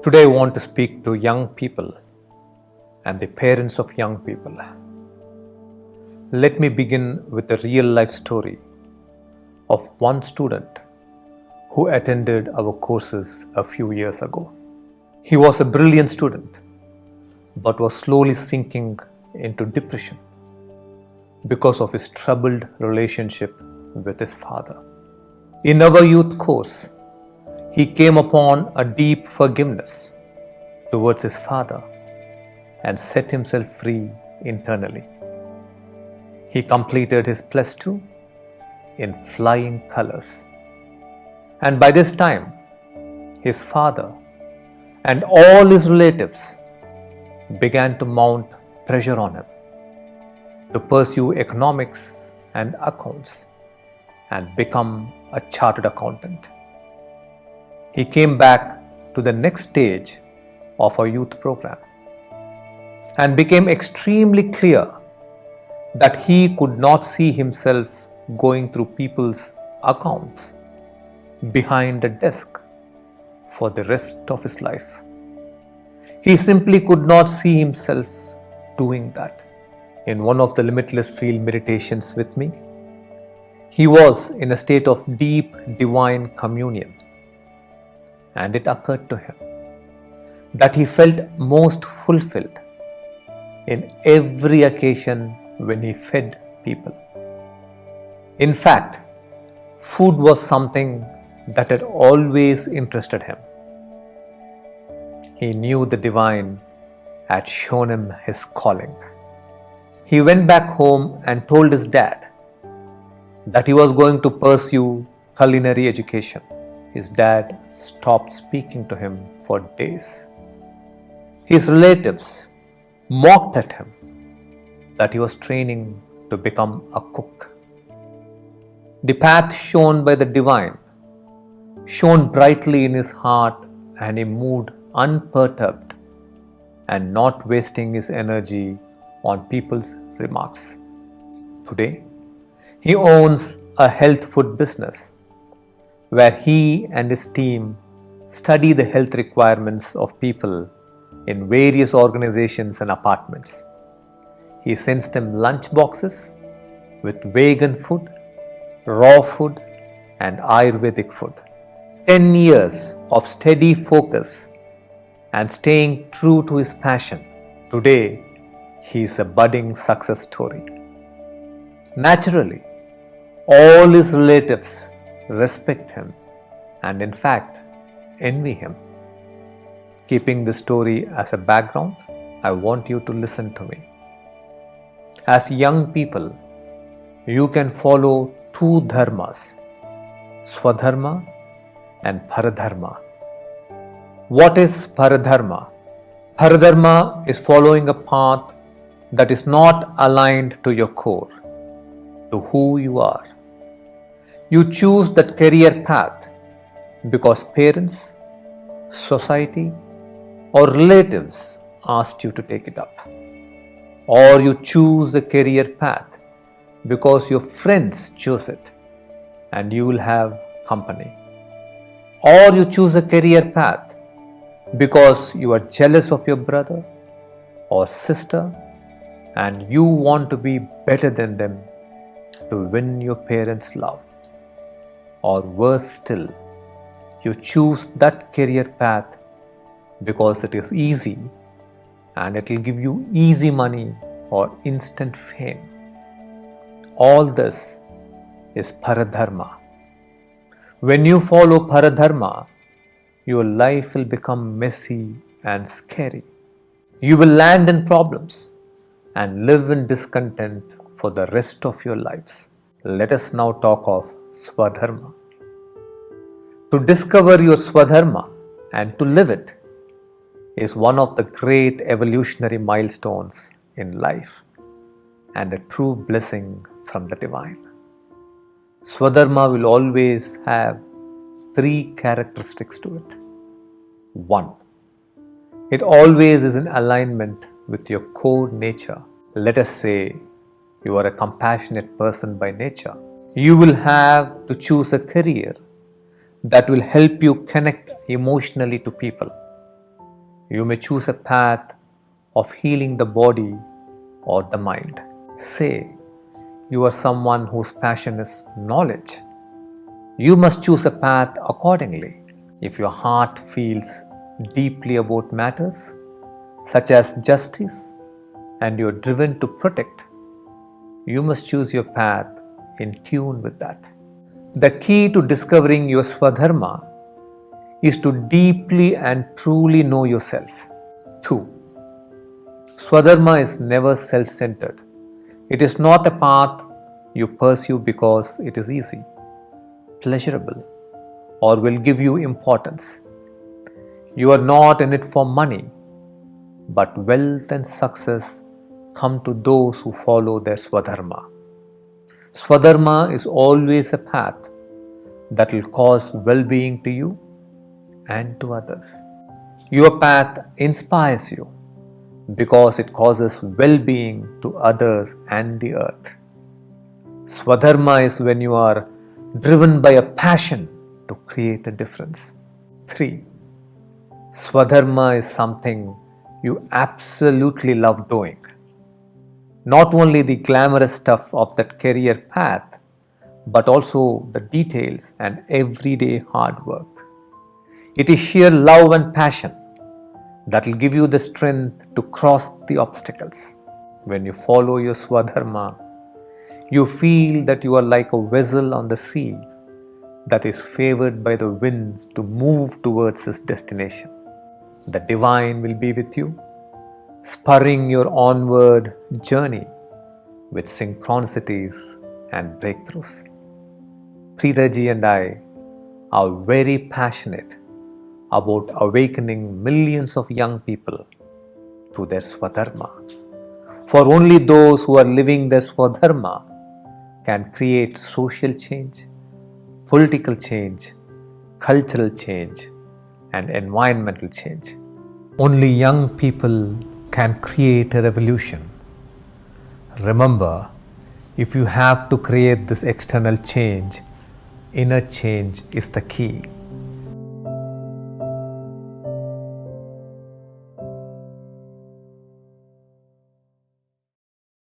Today I want to speak to young people and the parents of young people. Let me begin with a real life story of one student who attended our courses a few years ago. He was a brilliant student but was slowly sinking into depression because of his troubled relationship with his father. In our youth course, he came upon a deep forgiveness towards his father and set himself free internally. He completed his plus 2 in flying colors. And by this time, his father and all his relatives began to mount pressure on him to pursue economics and accounts and become a chartered accountant. He came back to the next stage of our youth program and became extremely clear that he could not see himself going through people's accounts behind a desk for the rest of his life. He simply could not see himself doing that. In one of the Limitless Field meditations with me, he was in a state of deep divine communion, and it occurred to him that he felt most fulfilled in every occasion when he fed people. In fact, food was something that had always interested him. He knew the divine had shown him his calling. He went back home and told his dad that he was going to pursue culinary education. His dad stopped speaking to him for days. His relatives mocked at him that he was training to become a cook. The path shown by the divine shone brightly in his heart, and he moved unperturbed and not wasting his energy on people's remarks. Today, he owns a health food business where he and his team study the health requirements of people in various organizations and apartments. He sends them lunch boxes with vegan food, raw food, and Ayurvedic food. 10 years of steady focus and staying true to his passion. Today, he is a budding success story. Naturally, all his relatives respect him and in fact envy him. Keeping the story as a background, I want you to listen to me. As young people, you can follow two dharmas, Swadharma and Paradharma. What is Paradharma? Paradharma is following a path that is not aligned to your core, to who you are. You choose that career path because parents, society, or relatives asked you to take it up. Or you choose a career path because your friends chose it and you will have company. Or you choose a career path because you are jealous of your brother or sister and you want to be better than them to win your parents' love. Or worse still, you choose that career path because it is easy and it will give you easy money or instant fame. All this is Paradharma. When you follow Paradharma, your life will become messy and scary. You will land in problems and live in discontent for the rest of your lives. Let us now talk of Swadharma. To discover your Swadharma and to live it is one of the great evolutionary milestones in life and a true blessing from the divine. Swadharma will always have 3 characteristics to it. 1. It always is in alignment with your core nature. Let us say you are a compassionate person by nature. You will have to choose a career that will help you connect emotionally to people. You may choose a path of healing the body or the mind. Say you are someone whose passion is knowledge. You must choose a path accordingly. If your heart feels deeply about matters such as justice and you are driven to protect, you must choose your path in tune with that. The key to discovering your Swadharma is to deeply and truly know yourself. 2. Swadharma is never self-centered. It is not a path you pursue because it is easy, pleasurable, or will give you importance. You are not in it for money, but wealth and success come to those who follow their Swadharma. Swadharma is always a path that will cause well-being to you and to others. Your path inspires you because it causes well-being to others and the earth. Swadharma is when you are driven by a passion to create a difference. 3. Swadharma is something you absolutely love doing. Not only the glamorous stuff of that career path, but also the details and everyday hard work. It is sheer love and passion that will give you the strength to cross the obstacles. When you follow your Swadharma, you feel that you are like a vessel on the sea that is favored by the winds to move towards its destination. The divine will be with you, spurring your onward journey with synchronicities and breakthroughs. Preetaji and I are very passionate about awakening millions of young people to their Swadharma. For only those who are living their Swadharma can create social change, political change, cultural change, and environmental change. Only young people can create a revolution. Remember, if you have to create this external change, inner change is the key.